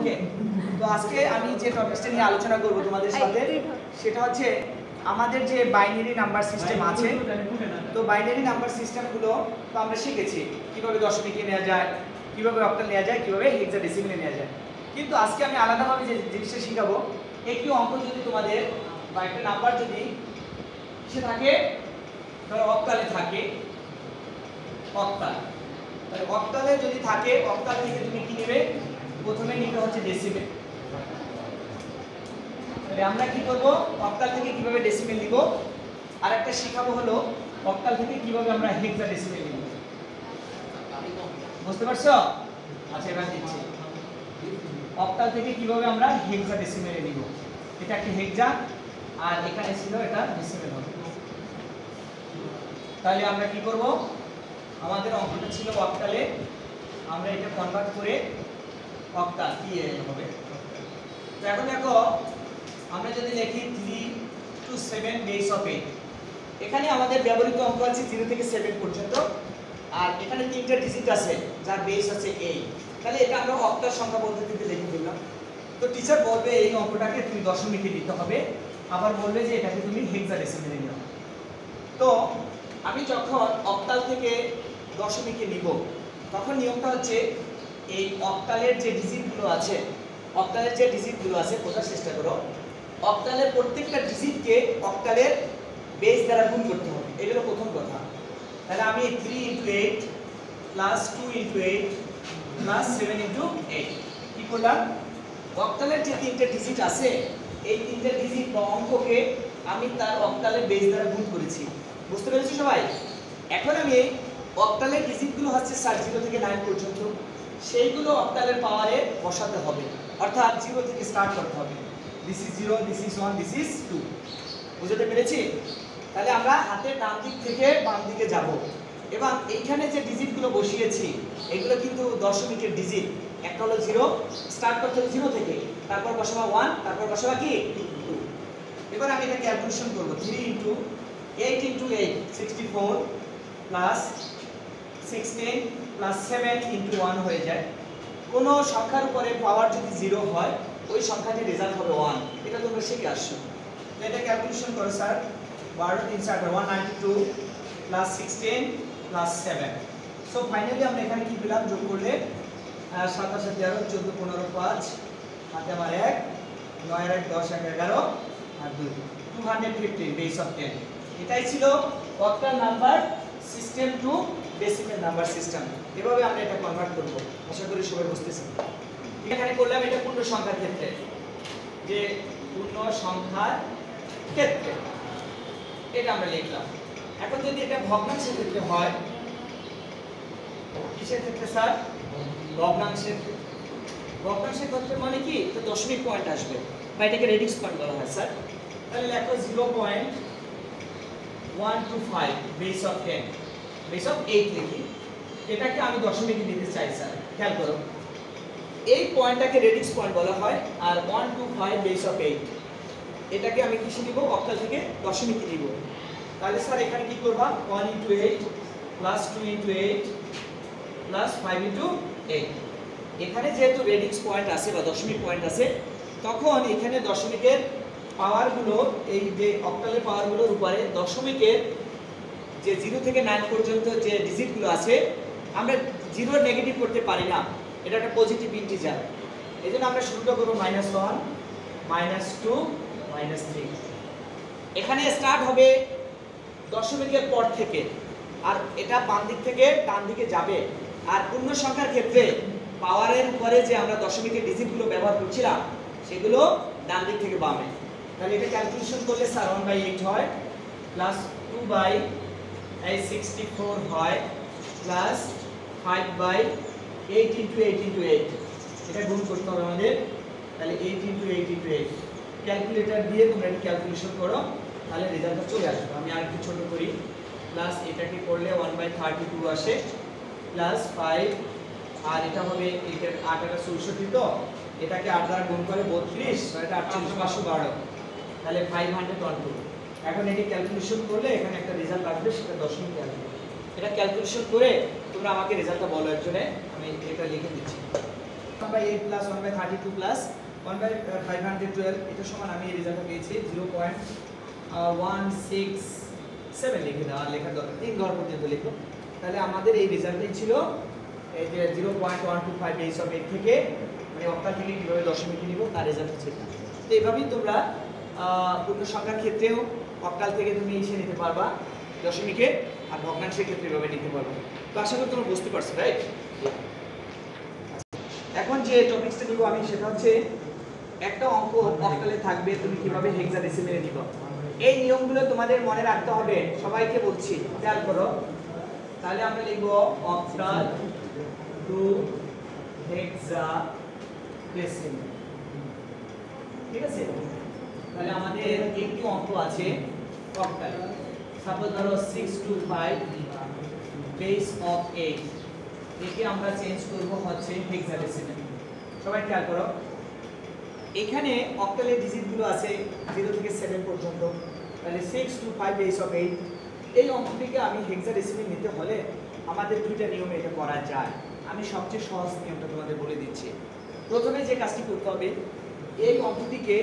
ওকে, তো আজকে আমি যে টপিকটা নিয়ে আলোচনা করব তোমাদের সাথে সেটা হচ্ছে আমাদের যে বাইনারি নাম্বার সিস্টেম আছে। তো বাইনারি নাম্বার সিস্টেমগুলো তো আমরা শিখেছি কিভাবে দশমিকে নেওয়া যায়, কিভাবে অক্টাল নেওয়া যায়, কিভাবে হেক্সাডেসিমালে নেওয়া যায়। কিন্তু আজকে আমি আলাদাভাবে যে জিনিসটা শিখাবো, একটি অঙ্ক যদি তোমাদের বা একটা নাম্বার যদি সে থাকে ধরো অক্টালে থাকে, অক্টাল, তাহলে অক্টালে যদি থাকে অক্টাল থেকে তুমি কি নেবে, প্রথমে নিতে হচ্ছে ডেসিমেল। তাহলে আমরা কি করব, অক্টাল থেকে কিভাবে ডেসিমেল নিব, আর একটা শেখাবো হলো অক্টাল থেকে কিভাবে আমরা হেক্সাডেসিমেল নিব। বুঝতে পারছো? আচ্ছা এবার দিচ্ছি অক্টাল থেকে কিভাবে আমরা হেক্সাডেসিমেলে নিব। এটা একটা হেক্সা আর এখানে ছিল এটা ডেসিমেল হবে। তাহলে আমরা কি করব, আমাদের অঙ্কটা ছিল অক্টালে, আমরা এটা কনভার্ট করে অক্টাল কি হবে। তো এখন দেখো আমরা যদি লিখি 3 to 7 বেস অফ 8, এখানে আমাদের ব্যবহৃত অঙ্ক আছে 0 থেকে 7 পর্যন্ত, আর এখানে তিনটা ডিজিট আছে যার বেস আছে 8। তাহলে এটা আমরা অক্টাল সংখ্যা পদ্ধতিতে লিখে দিলাম। তো টিচার বলবে এই অঙ্কটাকে তুমি দশমিকে দিতে হবে, আবার বলবে যে এটাকে তুমি হেক্সাডেসিমেলে নিও। তো আমি যখন অক্টাল থেকে দশমিকে নিব তখন নিয়মটা হচ্ছে এই অক্টালের যে ডিজিটগুলো আছে, অক্টালের যে ডিজিটগুলো আছে বোঝার চেষ্টা করো, অক্টালের প্রত্যেকটা ডিজিটকে অক্টালের বেস দ্বারা গুণ করতে হবে। এটা হলো প্রথম কথা। তাহলে আমি 3 × 8 প্লাস 2 × 8 প্লাস 7 × 8 কি করলাম, অক্টালের যে তিনটে ডিজিট আছে এই তিনটে ডিজিট বা অঙ্ককে আমি তার অক্টালের বেস দ্বারা গুণ করেছি। বুঝতে পেরেছি সবাই? এখন আমি অক্টালের ডিজিটগুলো হচ্ছে 0 থেকে 9 পর্যন্ত, সেইগুলো অক্টালের পাওয়ারে বসাতে হবে, অর্থাৎ 0 থেকে স্টার্ট করতে হবে। This is 0, this is 1, this is 2। বুঝতে পেরেছি? তাহলে আমরা হাতের ডান দিক থেকে বাম দিকে যাব, এবং এইখানে যে ডিজিটগুলো বসিয়েছি এগুলো কিন্তু দশমিকের ডিজিট। একটা হলো 0, স্টার্ট করতে হবে 0 থেকে, তারপর বসাবা 1, তারপর বসাবা কি 2। এবার আমি এটা ক্যালকুলেশন করব। 3 × 8 × 8 64 প্লাস 16 প্লাস 7 × 1 হয়ে যায়। কোনো সংখ্যার উপরে পাওয়ার যদি 0 হয় ওই সংখ্যাটির রেজাল্ট হবে 1। এটা তোমরা শিখে আসছো। তো এটা ক্যালকুলেশন করো sir. 12 3 4 192 plus 16 plus 7। So finally আমরা এখানে কি পেলাম, যোগ করলে 7 7 13 14 15 5 হাতে আমার 1 9 আর 1 10 1 11 আর 2 250 বেস অফ 10। এটাই ছিল octal number system to decimal number system. এভাবে আমরা এটা কনভার্ট করব। আশা করি সবাই বুঝতেছেন। এখানে করলাম এটা পূর্ণ সংখ্যার ক্ষেত্রে, যে পূর্ণ সংখ্যার ক্ষেত্রে এটা আমরা লিখলাম। এখন যদি এটা ভগ্নাংশের ক্ষেত্রে হয়, কিসের ক্ষেত্রে স্যার? ভগ্নাংশের ক্ষেত্রে। ভগ্নাংশের ক্ষেত্রে মানে কি, তো দশমিক পয়েন্ট আসবে, বা এটাকে রেডিক্স পয়েন্ট বলা হয় স্যার। তাহলে লেখো 0.125 বেস অফ 10, বেস অফ 8 লিখি। এটাকে আমি দশমিকে দিতে চাই স্যার। খেয়াল করো, এই পয়েন্টটাকে রেডিক্স পয়েন্ট বলা হয়, আর 125 বেস অফ 8 এটাকে আমি কিসে নিব, অক্টাল থেকে দশমিকে নিব। তাহলে স্যার এখানে কি করবা, 1 × 8 প্লাস 2 × 8 প্লাস 5 × 8। এখানে যেহেতু রেডিক্স পয়েন্ট আছে বা দশমিক পয়েন্ট আছে, তখন এখানে দশমিকের পাওয়ারগুলো, এই যে অক্টালের পাওয়ারগুলোর উপরে দশমিকের যে 0 থেকে 9 পর্যন্ত যে ডিজিটগুলো আছে আমরা 0 নেগেটিভ করতে পারি না, এটা একটা পজিটিভ ইন্টিজার। এই জন্য আমরা শুরুটা করবো -1 -2 -3। এখানে স্টার্ট হবে দশমিকের পর থেকে, আর এটা বাম দিক থেকে ডান দিকে যাবে। আর পূর্ণ সংখ্যার ক্ষেত্রে পাওয়ারের উপরে যে আমরা দশমিকের ডিজিটগুলো ব্যবহার করছিলাম সেগুলো ডান দিক থেকে বামে। তাহলে এটা ক্যালকুলেশন করলে স্যার 1/8 হয়, প্লাস 2/64 হয়, প্লাস 5/8 × 8 × 8। এটা গুণ করতে হবে আমাদের। তাহলে 8 × 8 × 8 ক্যালকুলেটর দিয়ে তোমরা এটা ক্যালকুলেশন করো, তাহলে রেজাল্টটা চলে আসবে। আমি আরেকটু ছোট করি, প্লাস এটাকে করলে 1/32 আসে, প্লাস 5, আর এটা হবে 8 এর 8 আর 64, তো এটাকে 8 দ্বারা গুণ করে 32, এটা 48 512, তাহলে 512। এখন এটি ক্যালকুলেশন করলে এখানে একটা রেজাল্ট আসবে, সেটা দশমিক আসবে। এটা ক্যালকুলেশন করে তোমরা আমাকে রেজাল্টটা বলো একজনে, আমি এটা লিখে দিচ্ছি। 1/8 প্লাস 1/32 প্লাস 1/512 এটা সমান আমি এই রেজাল্টটা পেয়েছি 0.167 লিখে দেওয়া লেখার দরকার 3 ঘর পর্যন্ত লিখো। তাহলে আমাদের এই রেজাল্টই ছিল এই যে 0.125 বেস অফ 8 থেকে মানে অক্টাল থেকে কিভাবে দশমিক নিব তার রেজাল্ট হচ্ছে এটা। তো এইভাবেই তোমরা পূর্ণ সংখ্যার ক্ষেত্রেও অক্টাল থেকে তুমি এসে নিতে পারবা দশমিকে, আর ভগ্নাংশের ক্ষেত্রে এভাবে নিতে পারবা। তো আশা করি তোমরা বুঝতে পারছো, রাইট? এখন যে টপিকসটা নিব আমি সেটা হচ্ছে একটা অঙ্ক অক্টালে থাকবে, তুমি কিভাবে হেক্সাডেসিমেলে নিবা। এই নিয়মগুলো তোমাদের মনে রাখতে হবে, সবাইকে বলছি খেয়াল করো। তাহলে আমরা লিখব অক্টাল টু হেক্সাডেসিমেল, ঠিক আছে? তাহলে আমাদের একটি অঙ্ক আছে অক্টাল, সাপোজ ধরো 625 বেস অফ 8, একে আমরা চেঞ্জ করব হচ্ছে হেক্সাডেসিমেল। সবাই খেয়াল করো, এখানে অক্টালের ডিজিটগুলো আছে 0 থেকে 7 পর্যন্ত। তাহলে 625 বেস অফ 8 এই অঙ্কটিকে আমি হেক্সাডেসিমেল নিতে হলে আমাদের দুইটা নিয়মে এটা করা যায়। আমি সবচেয়ে সহজ নিয়মটা তোমাদের বলে দিচ্ছি। প্রথমে যে কাজটি করতে হবে, এই অঙ্কটিকে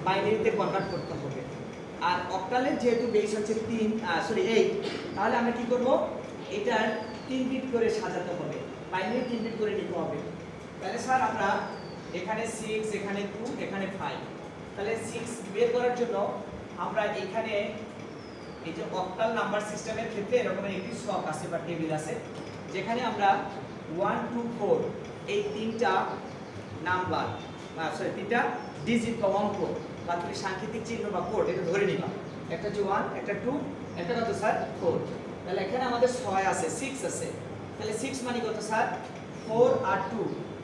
বাইনারিতে কনভার্ট করতে হবে। আর অক্টালের যেহেতু বেস হচ্ছে 8, তাহলে আমরা কি করব, এটার 3 বিট করে সাজাতে হবে, বাইনারি 3 বিট করে নিতে হবে। তাহলে স্যার আমরা এখানে 6, এখানে 2, এখানে 5, তাহলে 6 বের করার জন্য আমরা এখানে এই যে অক্টাল নাম্বার সিস্টেমের ক্ষেত্রে এরকম একটি স্টক আছে বা টেবিল আছে, যেখানে আমরা 1 2 4 এই তিনটা নাম্বার তিনটা ডিজিট বা অঙ্ক বা তুমি সাংকেতিক চিহ্ন বা কোড এটা ধরে নিবা। একটা হচ্ছে 1, একটা 2, একটা কত স্যার 4। তাহলে এখানে আমাদের 6 আছে, 6 আছে, তাহলে 6 মানে কত স্যার 4 আর 2,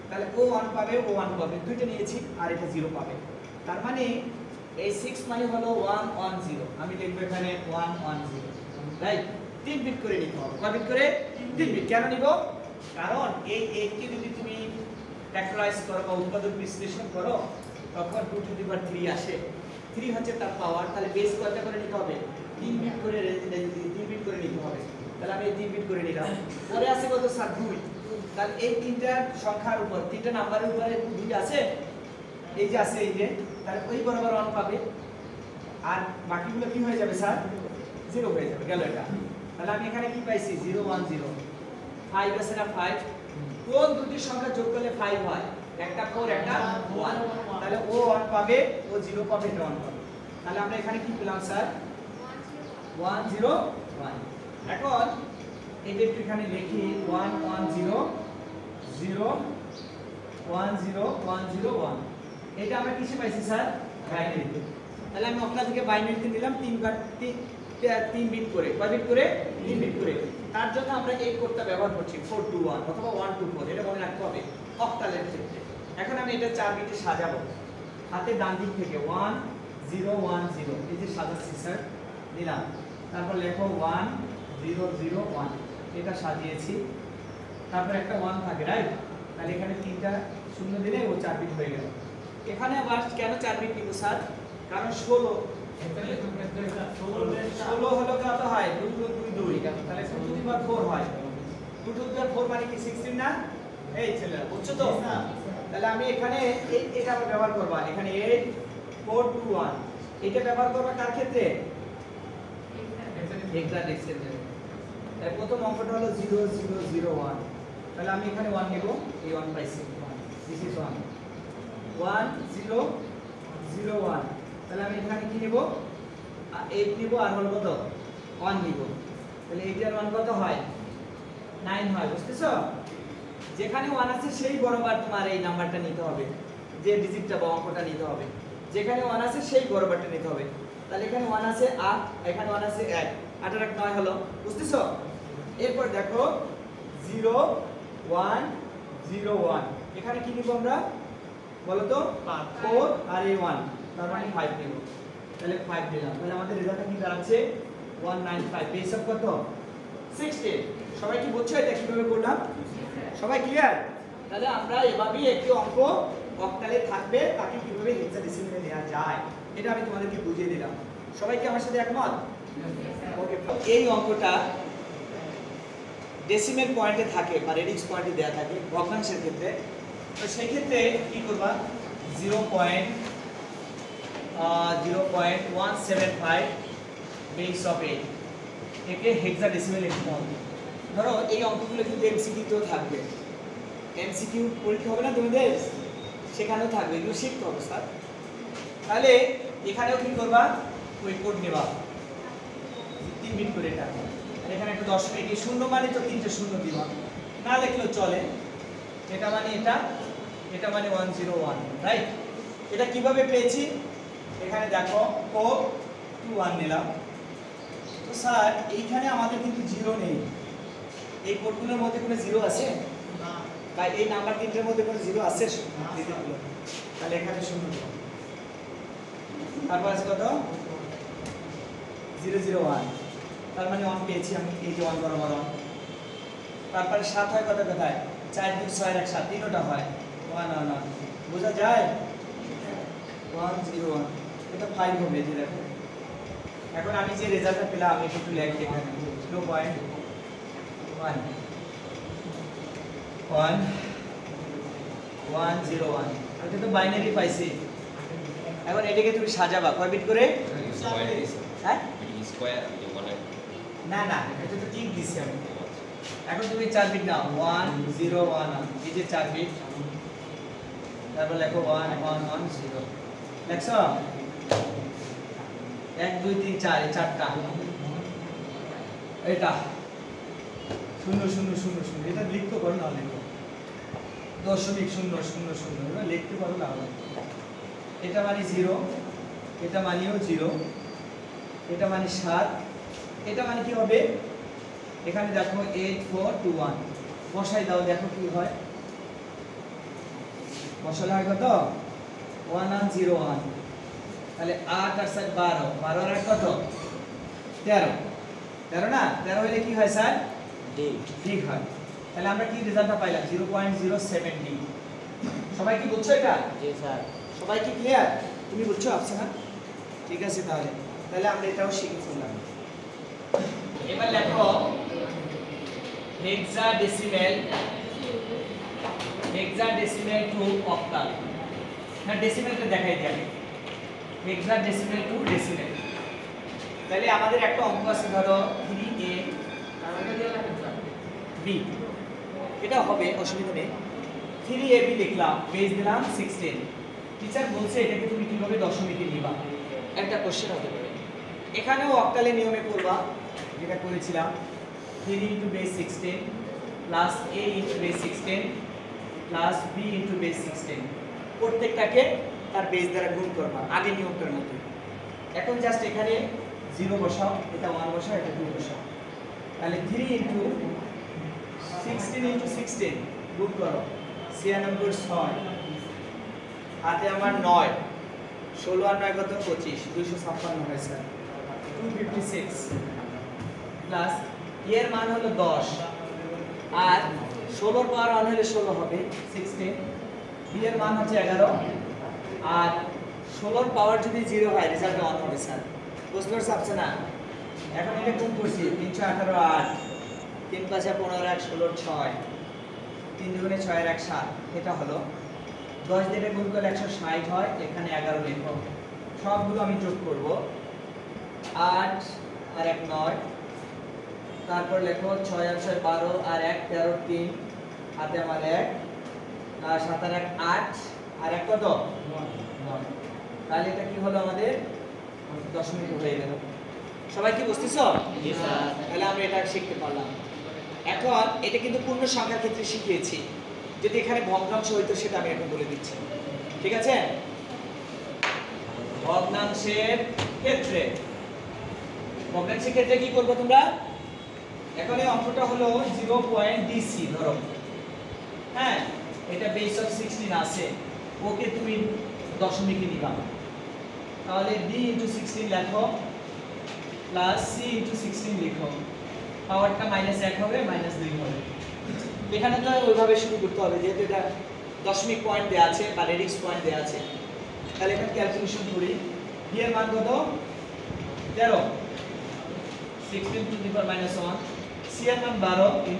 তাহলে ও 1 পাবে, ও 1 পাবে, দুইটা নিয়েছি আর এটা 0 পাবে। তার মানে এই 6 মানে হলো 1 1 0, আমি লিখব এখানে 1 1 0, রাইট? 3 বিট করে নিতে হবে। কয় বিট করে? 3 বিট। কেন নিব? কারণ এই 8 কে যদি তুমি ফ্যাক্টরাইজ করো বা উৎপাদক বিশ্লেষণ করো তখন 2 টু দি পাওয়ার 3 আসে। 3 হচ্ছে তার পাওয়ার, তাহলে বেস কয়টা করে নিতে হবে? 3 বিট করে 3 বিট করে নিতে হবে। তাহলে আমি 3 বিট করে নিলাম। পরে আছে কত স্যার 2, তাহলে এই তিনটা সংখ্যার উপর, তিনটা নাম্বারের উপরে 2 আছে, এই যে আছে এই যে, তাহলে ওই বরাবর 1 পাবে, আর বাকিগুলো কি হয়ে যাবে স্যার 0 হয়ে যাবে, গেল এটা। তাহলে আমি এখানে কি পাইছি 0 1 0, 5 আছে না 5, কোন দুটি সংখ্যা যোগ করলে 5 হয়? একটা 4 একটা 1, তাহলে ও 1 পাবে, ও 0 পাবে, এটা 1 পাবে। তাহলে আমরা এখানে কি পেলাম স্যার 1 0 1। এখন এটা একটু এখানে লিখি 1 1 0 0 1 0 1 0 1, এটা আমরা কিসে পাইছি স্যার? বাইনারিতে। তাহলে আমি অক্টাল থেকে বাইনারিতে নিলাম 3 বিট করে। কয় বিট করে? 3 বিট করে। তার জন্য আমরা এই কোডটা ব্যবহার করছি 4 2 1 অথবা 1 2 4, এটা মনে রাখতে হবে অক্টালের ক্ষেত্রে। এখন আমি এটা 4 বিটে সাজাবো, হাতে ডান দিক থেকে 1 0 1 0, এই যে সাজাচ্ছি স্যার, দিলাম। তারপর লেখো 1 0 0 1, এটা সাজিয়েছি। তারপর একটা 1 থাকে, রাইট? তাহলে এখানে 3টা শূন্য দিলে ও 4 বিট হয়ে গেল। এখানে আবার কেন 4 বিট নিব স্যার? কারণ 16 হলো কত হয় 2 2 2 2, তাহলে 2 টু দি পাওয়ার 4 হয়। 2 টু দি পাওয়ার 4 মানে কি 16 না? এই ছেলেরা বুঝছো তো? তাহলে আমি এখানে এটা আবার ব্যবহার করব, এখানে 8 4 2 1, এটা ব্যবহার করব কার ক্ষেত্রে? হেক্সাডেসিমেল। তাহলে প্রথম অঙ্কটা হলো 0 0 0 1, তাহলে আমি এখানে 1 নেব, এই 1 পাইছি, দিস ইজ 1 1 0 0 1, তাহলে আমি এখানে কি নেব 8 নেব, আর হলো কত 1 নেব। তাহলে 8 আর 1 কত হয় 9 হয়, বুঝতেছো? যেখানে 1 আছে সেই বরাবর তোমার এই নাম্বারটা নিতে হবে, যে ডিজিটটা বা অঙ্কটা নিতে হবে। যেখানে 1 আছে সেই বরাবরটা নিতে হবে। তাহলে এখানে 1 আছে 8, এখানে 1 আছে 1, 8 আর 1 9 হলো, বুঝতেছো? এরপর দেখো 0 1 0 1, এখানে কি নিব আমরা বলো তো 4 আর এই 1, তার মানে 5 নেব। তাহলে 5 দিলাম। তাহলে আমাদের রেজাল্টটা কি দাঁড়াচ্ছে 195, বেস অফ কত 16। সবাই কি বুঝছো এটা কিভাবে করলাম? সবাই ক্লিয়ার? তাহলে আমরা এভাবেই একটি অঙ্ক অক্টালে থাকবে তাকে কিভাবে হেক্সাডেসিমেলে নেওয়া যায় এটা আমি তোমাদেরকে বুঝিয়ে দিলাম। সবাই কি আমার সাথে একমত? ওকে, এই অঙ্কটা ডেসিমেল পয়েন্টে থাকে বা রেডিক্স পয়েন্টে দেওয়া থাকে ভগ্নাংশের ক্ষেত্রে। তো সেই ক্ষেত্রে কি করবা 0.175 বেস অফ 8 একে হেক্সাডেসিমেল লিখতে হবে। ধরো এই অঙ্কগুলো কিন্তু এমসিকিউ তেও থাকবে, এমসিকিউ পরীক্ষা হবে না তোমাদের, সেখানেও থাকবে, এগুলো শিখতে হবে স্যার। তাহলে এখানেও কি করবা, ওই কোড নেবা 3 বিট করে এটা, আর এখানে একটা দশমিক, এই শূন্য মানে তো 3টে শূন্য দিবা, না লিখলেও চলে। এটা মানে এটা মানে 101, রাইট? এটা কিভাবে পেয়েছি, এখানে দেখো ও 21 নিলাম। তো স্যার এইখানে আমাদের কিন্তু জিরো নেই, এই কোডগুলোর মধ্যে কোনো জিরো আছে না, তাই এই নাম্বার 3টের মধ্যে কোনো জিরো আছে না, তাহলে এখানে শূন্য দেব। তারপর আছে কত 001, তার মানে 1 পেয়েছি আমি, এই যে 1 বরাবর 1। তারপরে 7 হয় কত কোথায়, 4 2 6 1 7, তিনটা হয় 1 1 1, বোঝা যায় 101, এটা 5 হবে, এই যে দেখো। এখন আমি যে রেজাল্টটা পেলাম আমি একটু লিখি এখানে 0.1101, এটা তো বাইনারি পাইছি। এখন এটাকে তুমি সাজাবা কয় বিট করে, হ্যাঁ না না এটা তো ঠিক দিছি আমি। এখন তুমি 4 বিট নাও 1011, এই যে 4 বিট, তারপর লেখো 1110, লেখছো 1 2 3 4, এই চারটা, এটা 00000, এটা লিখতে পারো না, লিখো 0.000, এটা লিখতে পারো না, এটা মানে 0, এটা মানেও 0, এটা মানে 7, এটা মানে কি হবে, এখানে দেখো 8421 বসাই দাও, দেখো কি হয়, বসালে হয় কত 1101, তাহলে 8 আর 7 12, 12 আর কত 13, 13 না, 13 হলে কি হয় স্যার, ঠিক হয়। তাহলে আমরা কি রেজাল্টটা পাইলাম 0.07 ডি। সবাই কি বুঝছো এটা? জি স্যার। সবাই কি ক্লিয়ার? তুমি বুঝছো আফসানা? ঠিক আছে, তাহলে আমরা এটাও শিখে ফেললাম। এবার লেখো হেক্সাডেসিমেল টু অক্টাল। না ডেসিমেলটা দেখাই দিই আগে, হেক্সাডেসিমেল টু ডেসিমেল। তাহলে আমাদের একটা অঙ্ক আছে, ধরো 3a b, এটা হবে অসুবিধা নেই। 3ab লিখলাম, বেস দিলাম 16। টিচার বলছে এটাকে তুমি কিভাবে দশমিকে নিবা, একটা কোশ্চেন হতে পারে। এখানেও অক্টালের নিয়মে করবা, যেটা করেছিলাম 3 × base 16 plus a × base 16 plus b × base 16, প্রত্যেকটাকে তার বেস দ্বারা গুণ করবা আগে নিয়মটার মতো। এখন জাস্ট এখানে 0 বসাও, এটা 1 বসাও, এটা 2 বসাও, তাহলে 3 × 16 × 16 গুণ করো, 96 6, হাতে আমার 9, 16 আর 9 কত 25, 256 হয় স্যার, 256 প্লাস এর মান হলো 10, আর 16 পাওয়ার 1 হলে 16 হবে 16, বি এর মান হচ্ছে 11, আর 16 পাওয়ার যদি 0 হয় রেজাল্ট 1 হবে স্যার। বুঝতে পারছ আপনি না? এখন এটা কোন করছি 318 8, 3 5 15 1 16 6, 3 2 6 আর 1 7, এটা হলো 10 দিয়ে গুণ করলে 160 হয়, এখানে 11 লিখো, সবগুলো আমি যোগ করব, 8 আর 1 9, তারপর লেখো 6 আর 6 12 আর 1 13 3, হাতে আমার 1, আর 7 আর 1 8, আর 1 কত 9, তাহলে এটা কি হলো আমাদের দশমিক হয়ে গেল। সবাই কি বুঝতেছো? জি স্যার। তাহলে আমরা এটা শিখতে পারলাম। এখন এটা কিন্তু পূর্ণ সংখ্যার ক্ষেত্রে শিখিয়েছি, যদি এখানে ভগ্নাংশ হইতো সেটা আমি এখন বলে দিচ্ছি, ঠিক আছে? ভগ্নাংশের ক্ষেত্রে কি করবে তোমরা, এখন এই অঙ্কটা হলো 0.dc ধরো, হ্যাঁ এটা বেস অফ 16 আছে, ওকে তুমি দশমিকে নিবা, তাহলে b × 16 লেখো প্লাস c × 16 লিখো, পাওয়ারটা -1 হবে -2 হবে। এখানে তো ওইভাবে শুরু করতে হবে, যেহেতু এটা দশমিক পয়েন্ট দেওয়া আছে বা রেডিক্স পয়েন্ট দেওয়া আছে। তাহলে এখানে ক্যালকুলেশন করি, b এর মান কত 13, 16 to the power -1, c এর মান 12 ×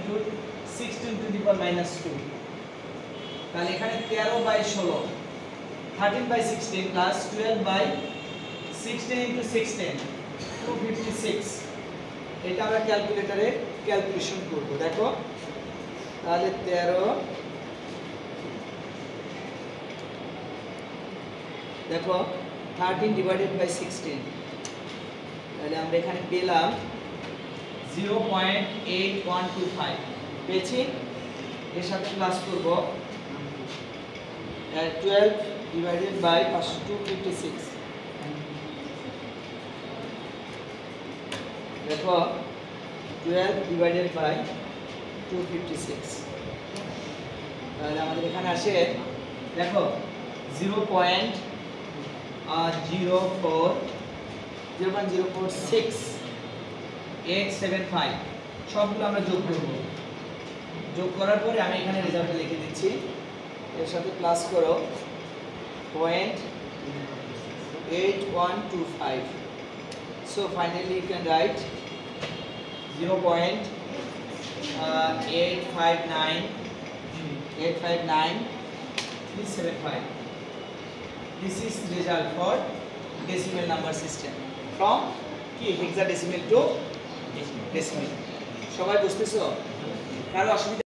16 to the power -2, তাহলে এখানে 13/16 13/16 প্লাস 12/16 into 16 256 এটা আমরা ক্যালকুলেটরে ক্যালকুলেশন করব। দেখো তাহলে 13 দেখো 13 divided by 16 তাহলে আমরা এখানে পেলাম 0.8125 পেয়েছি। এর সাথে প্লাস করব 12 divided by 256 দেখো 12 divided by 256 তাহলে আমাদের এখানে আসে দেখো 0.046 সবগুলো আমরা যোগ করব। যোগ করার পরে আমি এখানে রেজাল্টটা লিখে দিচ্ছি। এর সাথে প্লাস করো 0.8125 so finally you can write 0.859375 this is result for decimal number system from কি hexadecimal to decimal। সবাই বুঝতেছো? কারো অসুবিধা